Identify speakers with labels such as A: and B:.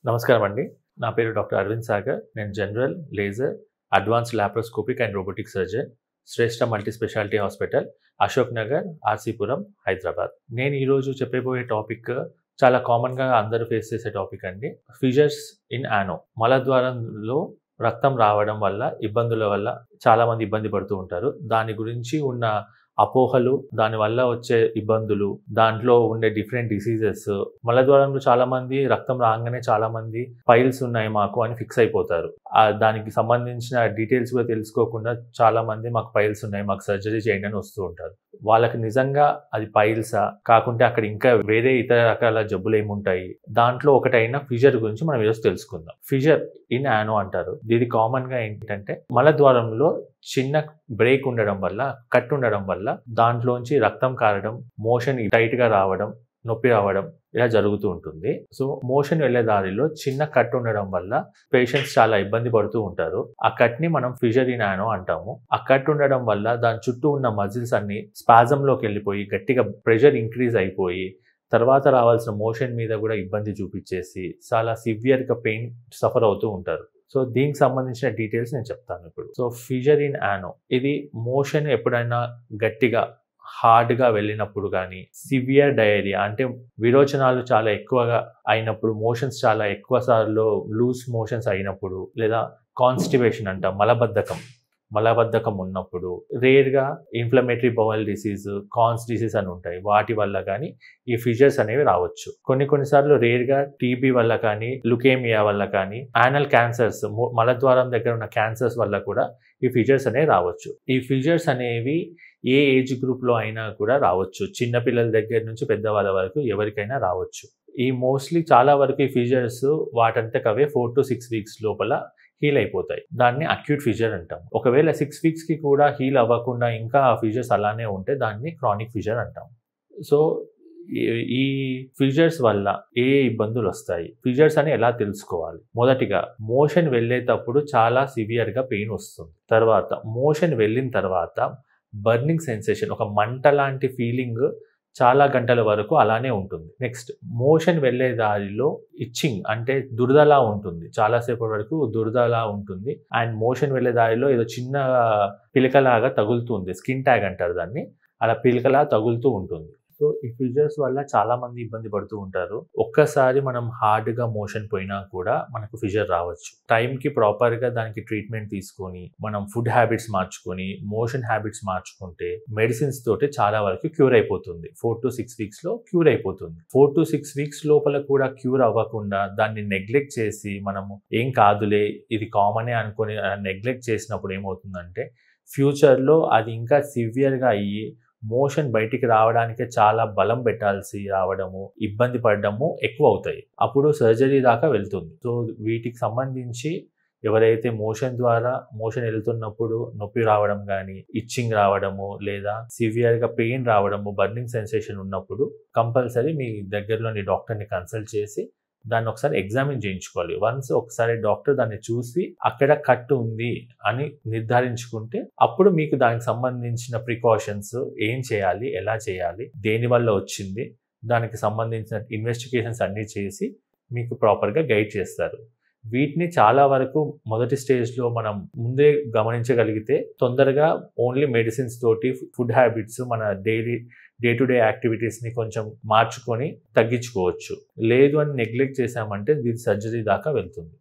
A: నమస్కారం అండి. నా పేరు డాక్టర్ అరవింద్ సాగర్. నేను general, laser, advanced laparoscopic and robotic surgeon, Shreshta multi speciality hospital, Ashok Nagar, RC Puram, Hyderabad. నేను ఈరోజు చెప్పబోయే టాపిక్ చాలా కామన్‌గా అందరూ ఫేస్ చేసే టాపిక్ అండి. Fissures in యానో. మలద్వారంలో రక్తం రావడం వల్ల, ఇబ్బందుల వల్ల చాలామంది ఇబ్బంది పడుతూ ఉంటారు. దాని గురించి ఉన్న అపోహలు, దానివల్ల వచ్చే ఇబ్బందులు, దాంట్లో ఉండే డిఫరెంట్ డిసీజెస్, మలద్వారంలో చాలామంది రక్తం రాగానే చాలామంది పైల్స్ ఉన్నాయి మాకు అని ఫిక్స్ అయిపోతారు. దానికి సంబంధించిన డీటెయిల్స్ కూడా తెలుసుకోకుండా చాలామంది మాకు పైల్స్ ఉన్నాయి, మాకు సర్జరీ చేయండి అని వస్తూ ఉంటారు. వాళ్ళకి నిజంగా అది పైల్సా, కాకుంటే అక్కడ ఇంకా వేరే ఇతర రకాల జబ్బులు ఏముంటాయి, దాంట్లో ఒకటైన ఫిషర్ గురించి మనం ఈరోజు తెలుసుకుందాం. ఫిషర్ ఇన్ యానో అంటారు. ఇది కామన్గా ఏంటంటే మలద్వారంలో చిన్న బ్రేక్ ఉండడం వల్ల, కట్ ఉండడం వల్ల దాంట్లోంచి రక్తం కారడం, మోషన్ టైట్గా రావడం, నొప్పి రావడం ఇలా జరుగుతూ ఉంటుంది. సో మోషన్ వెళ్లే దారిలో చిన్న కట్ ఉండడం వల్ల పేషెంట్స్ చాలా ఇబ్బంది పడుతూ ఉంటారు. ఆ కట్ ని మనం ఫిషర్ ఇన్ యానో అంటాము. ఆ కట్ ఉండడం వల్ల దాని చుట్టూ ఉన్న మజిల్స్ అన్ని స్పాజంలోకి వెళ్ళిపోయి గట్టిగా ప్రెషర్ ఇంక్రీజ్ అయిపోయి తర్వాత రావాల్సిన మోషన్ మీద కూడా ఇబ్బంది చూపించేసి చాలా సివియర్గా పెయిన్ సఫర్ అవుతూ ఉంటారు. సో దీనికి సంబంధించిన డీటెయిల్స్ నేను చెప్తాను ఇప్పుడు. సో ఫిషర్ ఇన్ యానో ఇది మోషన్ ఎప్పుడైనా గట్టిగా హార్డ్గా వెళ్ళినప్పుడు కానీ, సివియర్ డయేరియా అంటే విరోచనాలు చాలా ఎక్కువగా అయినప్పుడు, మోషన్స్ చాలా ఎక్కువ సార్లు లూజ్ మోషన్స్ అయినప్పుడు, లేదా కాన్స్టిపేషన్ అంటాం మలబద్ధకం ఉన్నప్పుడు, రేర్గా inflammatory bowel disease, Crohn's disease అని ఉంటాయి. వాటి వల్ల కానీ ఈ ఫిషర్స్ అనేవి రావచ్చు. కొన్నిసార్లు రేర్గా టీబీ వల్ల కానీ, లుకేమియా వల్ల కానీ, యానల్ క్యాన్సర్స్, మలద్వారం దగ్గర ఉన్న క్యాన్సర్స్ వల్ల కూడా ఈ ఫిషర్స్ అనేవి రావచ్చు. ఈ ఫిషర్స్ అనేవి ఏ ఏజ్ గ్రూప్లో అయినా కూడా రావచ్చు. చిన్నపిల్లల దగ్గర నుంచి పెద్దవాళ్ళ వరకు ఎవరికైనా రావచ్చు. ఈ మోస్ట్లీ చాలా వరకు ఈ ఫిషర్స్ వాటంతకవే 4 to 6 వీక్స్ లోపల హీల్ అయిపోతాయి. దాన్ని అక్యూట్ ఫిషర్ అంటాం. ఒకవేళ 6 వీక్స్కి కూడా హీల్ అవ్వకుండా ఇంకా ఆ ఫిషర్స్ అలానే ఉంటే దాన్ని క్రానిక్ ఫిషర్ అంటాం. సో ఈ ఫిషర్స్ వల్ల ఏ ఇబ్బందులు వస్తాయి, ఫిషర్స్ అని ఎలా తెలుసుకోవాలి? మొదటిగా మోషన్ వెళ్ళేటప్పుడు చాలా సివియర్గా పెయిన్ వస్తుంది. తర్వాత మోషన్ వెళ్ళిన తర్వాత బర్నింగ్ సెన్సేషన్, ఒక మంట లాంటి ఫీలింగ్ చాలా గంటల వరకు అలానే ఉంటుంది. నెక్స్ట్ మోషన్ వెళ్ళే దారిలో ఇచ్చింగ్ అంటే దురదలా ఉంటుంది, చాలాసేపటి వరకు దురదలా ఉంటుంది. అండ్ మోషన్ వెళ్ళే దారిలో ఏదో చిన్న పిలకలాగా తగులుతుంది, స్కిన్ ట్యాగ్ అంటారు దాన్ని, అలా పిలకలా తగులుతూ ఉంటుంది. సో ఈ ఫిషర్స్ వల్ల చాలా మంది ఇబ్బంది పడుతూ ఉంటారు. ఒక్కసారి మనం హార్డ్గా మోషన్ పోయినా కూడా మనకు ఫిషర్ రావచ్చు. టైంకి ప్రాపర్గా దానికి ట్రీట్మెంట్ తీసుకొని, మనం ఫుడ్ హ్యాబిట్స్ మార్చుకొని, మోషన్ హ్యాబిట్స్ మార్చుకుంటే మెడిసిన్స్ తోటి చాలా వరకు క్యూర్ అయిపోతుంది. 4 to 6 వీక్స్లో క్యూర్ అయిపోతుంది. 4 to 6 వీక్స్ లోపల కూడా క్యూర్ అవ్వకుండా దాన్ని నెగ్లెక్ట్ చేసి మనము ఏం కాదులే ఇది కామనే అనుకొని నెగ్లెక్ట్ చేసినప్పుడు ఏమవుతుందంటే ఫ్యూచర్లో అది ఇంకా సివియర్గా అయ్యి మోషన్ బయటికి రావడానికే చాలా బలం పెట్టాల్సి రావడము, ఇబ్బంది పడడము ఎక్కువ అవుతాయి. అప్పుడు సర్జరీ దాకా వెళ్తుంది. సో వీటికి సంబంధించి ఎవరైతే మోషన్ వెళ్తున్నప్పుడు నొప్పి రావడం కానీ, ఇచ్చింగ్ రావడము, లేదా సివియర్గా పెయిన్ రావడము, బర్నింగ్ సెన్సేషన్ ఉన్నప్పుడు కంపల్సరీ మీ దగ్గరలోని డాక్టర్ని కన్సల్ట్ చేసి దాన్ని ఒకసారి ఎగ్జామిన్ చేయించుకోవాలి. వన్స్ ఒకసారి డాక్టర్ దాన్ని చూసి అక్కడ కట్ ఉంది అని నిర్ధారించుకుంటే అప్పుడు మీకు దానికి సంబంధించిన ప్రికాషన్స్ ఏం చేయాలి, ఎలా చేయాలి, దేనివల్ల వచ్చింది, దానికి సంబంధించిన ఇన్వెస్టిగేషన్స్ అన్నీ చేసి మీకు ప్రాపర్గా గైడ్ చేస్తారు. వీటిని చాలా వరకు మొదటి స్టేజ్లో మనం ముందే గమనించగలిగితే తొందరగా ఓన్లీ మెడిసిన్స్ తోటి, ఫుడ్ హ్యాబిట్స్, మన డే టు డే యాక్టివిటీస్ని కొంచెం మార్చుకొని తగ్గించుకోవచ్చు. లేదు అని నెగ్లెక్ట్ చేసామంటే దీని సర్జరీ దాకా వెళ్తుంది.